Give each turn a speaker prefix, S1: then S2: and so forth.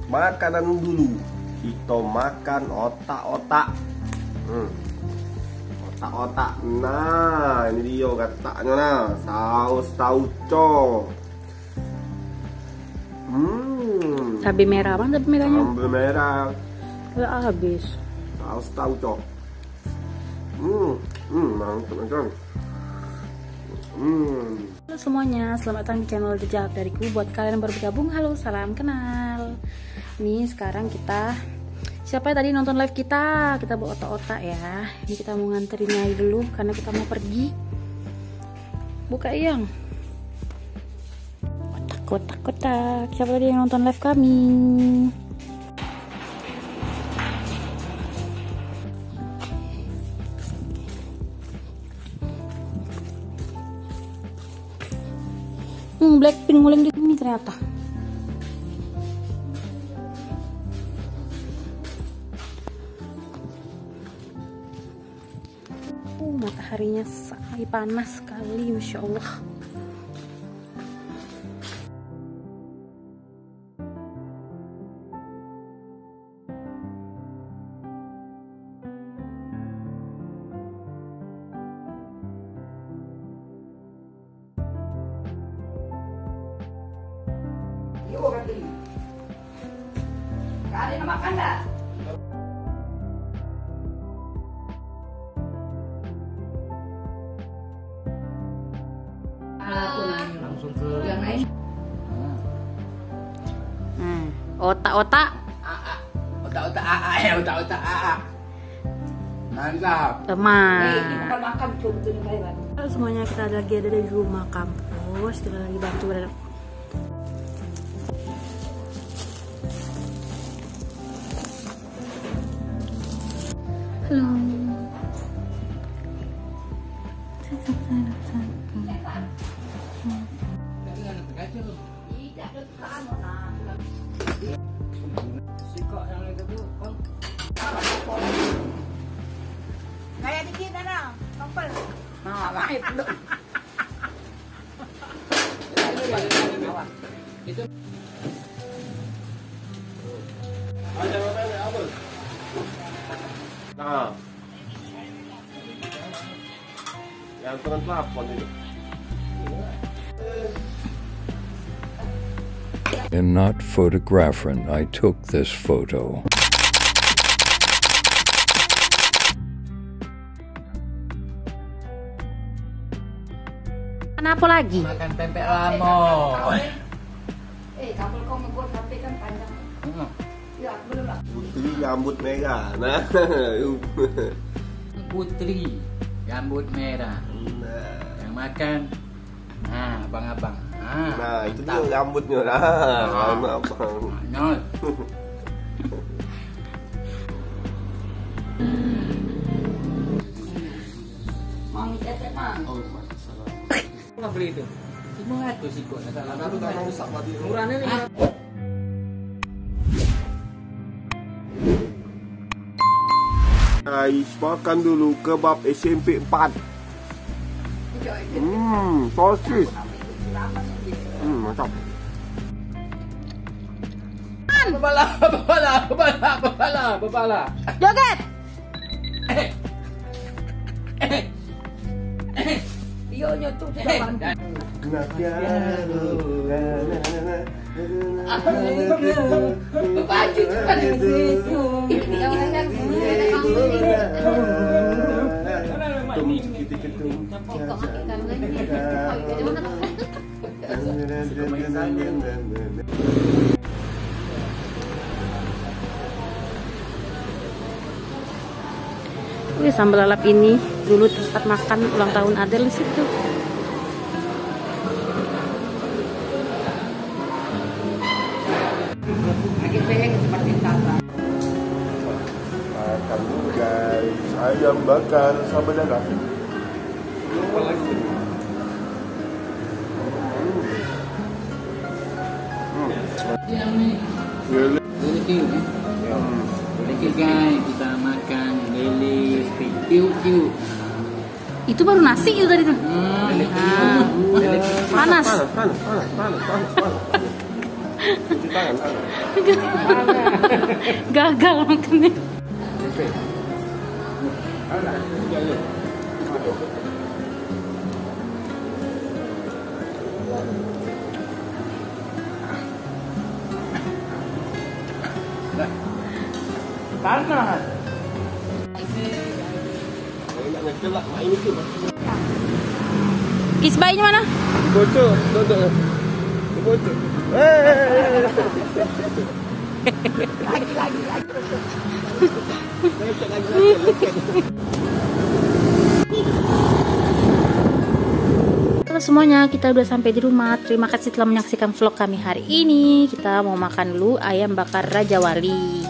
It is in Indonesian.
S1: Makanan dulu, kita makan otak-otak. Otak-otak. Nah, ini dia katanya nah, saus tauco.
S2: Cabai merah, bang, cabai merahnya?
S1: Cabai merah.
S2: Udah habis.
S1: Saus tauco. Mantap kan.
S2: Halo semuanya, selamat datang di channel The Jalak Dariku. Buat kalian yang baru bergabung, halo, salam kenal. Ini sekarang kita, siapa yang tadi nonton live kita bawa otak-otak ya. Ini kita mau nganterin Nyai dulu karena kita mau pergi. Buka yang kotak-kotak. Siapa tadi yang nonton live kami? Blackpink nguling di sini ternyata. Mataharinya sangat panas sekali, masya Allah.
S3: Ada yang makan dah.
S4: Langsung ke yang lain.
S2: Otak-otak.
S4: Otak-otak AA, otak-otak AA. Mantap.
S2: Teman.
S3: Makan contohnya kayak.
S2: Halo semuanya, kita lagi ada di rumah kampus. Kita lagi bantu. Halo.
S3: Kayak dikit nah, kompel.
S4: Nah, baik. Itu.
S1: Nah, yang turun plafon ini.
S5: I'm not photographing. I took this photo.
S2: Kenapa lagi?
S4: Makan pempek lamo.
S3: Kabel kau membuat sampai kan panjang. Ya, belum lah.
S1: Putri rambut merah. Nah,
S4: Putri rambut merah.
S1: nah,
S4: Yang makan. Nah, abang-abang.
S1: nah itu dia rambutnya. Nah, abang.
S4: Nol.
S3: Mang cetek mang.
S1: Oh, masalah.
S4: Nggak beli itu. 500 sih kok. Salah
S1: Aku tak mau rusak mati.
S4: murahnya nih.
S1: Guys, makan dulu kebab SMP 4. Sosis. Mantap.
S4: Bebala.
S2: Joget.
S3: Iyo nyotup sudah bantu. Baju cepat di situ. Ini orang kan
S2: Wih, sambal lalap ini dulu tempat makan ulang tahun Adel di situ.
S1: Ayam bakar sama darah. Apa lagi?
S4: Lele kiu ni. Lele kiu guys, kita makan lele kiu.
S2: Itu baru nasi itu tadi tuh. Panas.
S1: Cuci tangan.
S2: Gagal makannya.
S4: Panas.
S2: Kisbainya mana?
S1: Bocor, duduk. Bocor.
S2: Halo semuanya, kita udah sampai di rumah. Terima kasih telah menyaksikan vlog kami hari ini. Kita mau makan dulu ayam bakar Raja Wali.